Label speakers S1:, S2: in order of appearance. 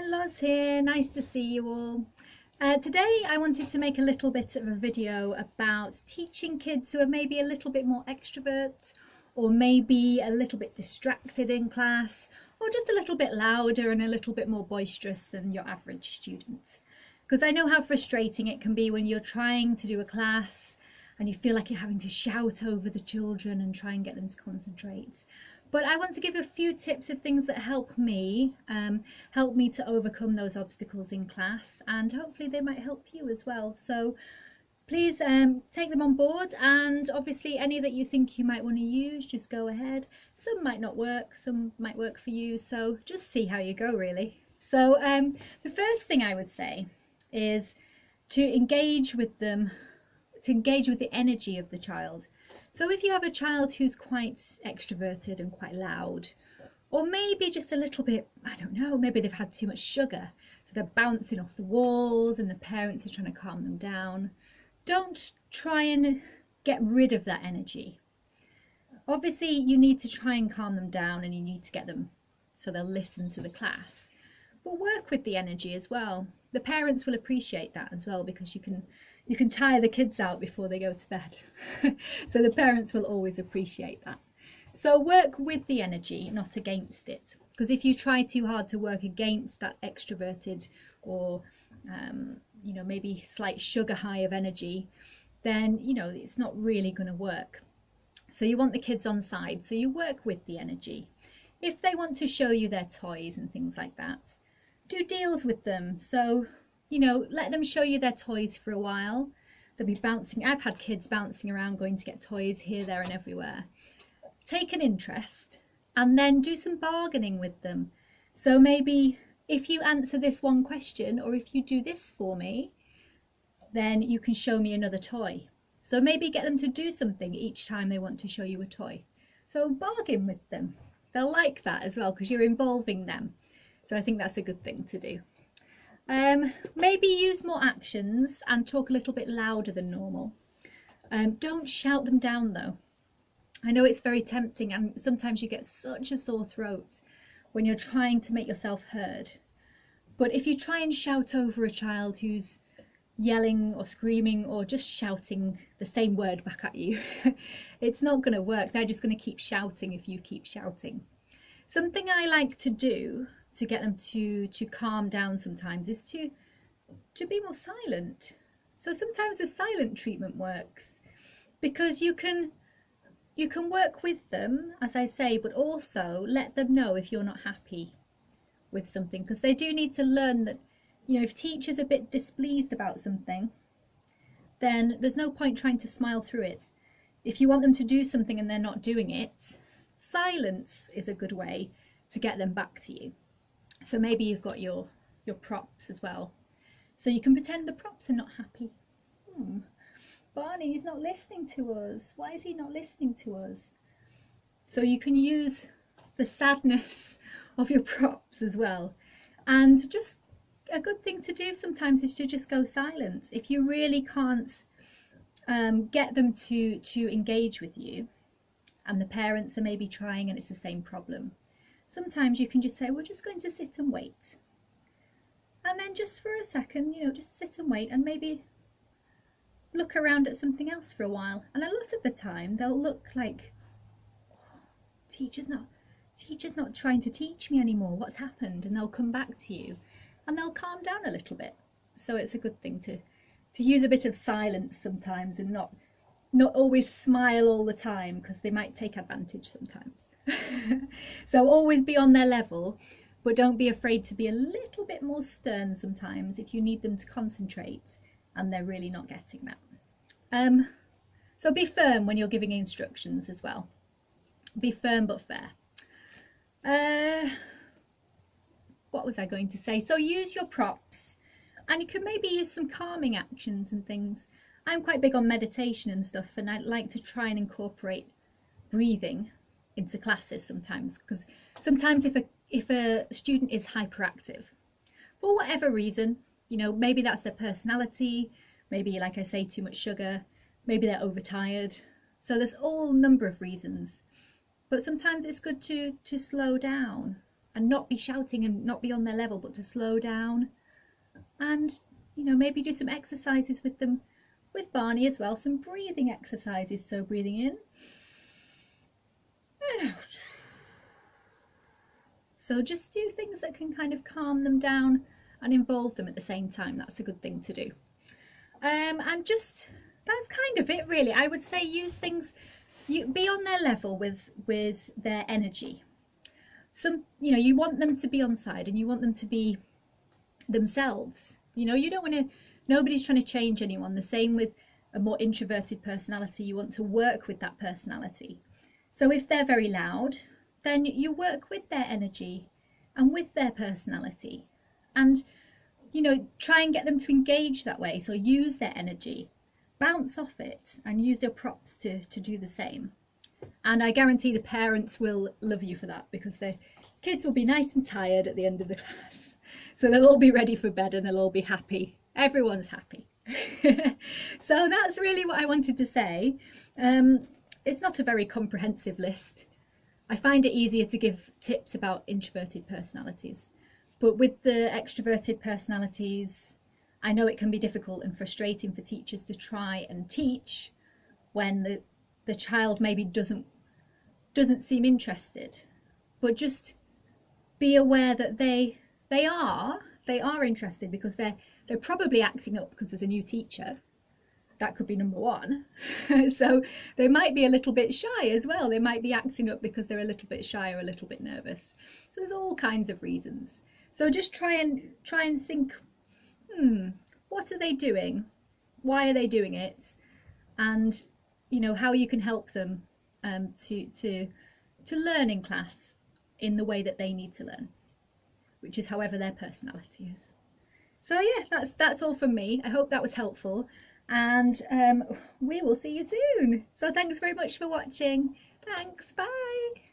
S1: Loz here, nice to see you all. Today I wanted to make a little bit of a video about teaching kids who are maybe a little bit more extrovert, or maybe a little bit distracted in class, or just a little bit louder and a little bit more boisterous than your average student. Because I know how frustrating it can be when you're trying to do a class and you feel like you're having to shout over the children and try and get them to concentrate. But I want to give a few tips of things that help me to overcome those obstacles in class, and hopefully they might help you as well. So please take them on board, and obviously any that you think you might want to use, just go ahead. Some might not work, some might work for you, so just see how you go really. So the first thing I would say is to engage with them, to engage with the energy of the child. So if you have a child who's quite extroverted and quite loud, or maybe just a little bit, I don't know, maybe they've had too much sugar, so they're bouncing off the walls and the parents are trying to calm them down, don't try and get rid of that energy. Obviously you need to try and calm them down, and you need to get them so they'll listen to the class, but work with the energy as well. The parents will appreciate that as well, because you can tire the kids out before they go to bed. So the parents will always appreciate that. So work with the energy, not against it. Because if you try too hard to work against that extroverted or maybe slight sugar high of energy, then it's not really going to work. So you want the kids on side, so you work with the energy. If they want to show you their toys and things like that, do deals with them. So let them show you their toys for a while. They'll be bouncing. I've had kids bouncing around going to get toys here, there and everywhere. Take an interest and then do some bargaining with them. So maybe if you answer this one question, or if you do this for me, then you can show me another toy. So maybe get them to do something each time they want to show you a toy. So bargain with them. They'll like that as well, because you're involving them. So I think that's a good thing to do. Maybe use more actions and talk a little bit louder than normal. Don't shout them down though. I know it's very tempting, and sometimes you get such a sore throat when you're trying to make yourself heard. But if you try and shout over a child who's yelling or screaming or just shouting the same word back at you, it's not going to work. They're just going to keep shouting if you keep shouting. Something I like to do to get them to calm down sometimes is to be more silent. So sometimes the silent treatment works, because you can work with them, as I say, but also let them know if you're not happy with something, because they do need to learn that if teacher's a bit displeased about something, then there's no point trying to smile through it. If you want them to do something and they're not doing it, silence is a good way to get them back to you. So maybe you've got your props as well, so you can pretend the props are not happy. Barney's not listening to us. Why is he not listening to us? So you can use the sadness of your props as well. And just a good thing to do sometimes is to just go silent. If you really can't get them to engage with you, and the parents are maybe trying and it's the same problem, sometimes you can just say, we're just going to sit and wait. And then just for a second, just sit and wait, and maybe look around at something else for a while. And a lot of the time they'll look like, oh, teacher's not trying to teach me anymore, what's happened? And they'll come back to you and they'll calm down a little bit. So it's a good thing to use a bit of silence sometimes, and not always smile all the time, because they might take advantage sometimes. So always be on their level, but don't be afraid to be a little bit more stern sometimes if you need them to concentrate and they're really not getting that. So be firm when you're giving instructions as well. Be firm but fair. What was I going to say? So use your props, and you can maybe use some calming actions and things. I'm quite big on meditation and stuff, and I like to try and incorporate breathing into classes sometimes, because sometimes if a student is hyperactive for whatever reason, maybe that's their personality, maybe, like I say, too much sugar, maybe they're overtired. So there's all number of reasons, but sometimes it's good to slow down and not be shouting and not be on their level, but to slow down and, you know, maybe do some exercises with them, with Barney as well, some breathing exercises. So breathing in and out. So just do things that can kind of calm them down and involve them at the same time. That's a good thing to do. And just, that's kind of it really. I would say use things, you be on their level with their energy. Some, you know, you want them to be on side and you want them to be themselves. You know, you don't want to, nobody's trying to change anyone. The same with a more introverted personality. You want to work with that personality. So if they're very loud, then you work with their energy and with their personality, and, you know, try and get them to engage that way. So use their energy, bounce off it, and use your props to do the same. And I guarantee the parents will love you for that, because the kids will be nice and tired at the end of the class. So they'll all be ready for bed and they'll all be happy. Everyone's happy. So that's really what I wanted to say. It's not a very comprehensive list. I find it easier to give tips about introverted personalities. But with the extroverted personalities, I know it can be difficult and frustrating for teachers to try and teach when the child maybe doesn't seem interested. But just be aware that they are interested, because they're probably acting up because there's a new teacher. That could be number one. So they might be a little bit shy as well. They might be acting up because they're a little bit shy or a little bit nervous. So there's all kinds of reasons. So just try and think, what are they doing? Why are they doing it? And, you know, how you can help them to learn in class in the way that they need to learn, which is however their personality is. So yeah, that's all from me. I hope that was helpful, and we will see you soon. So thanks very much for watching. Thanks, bye.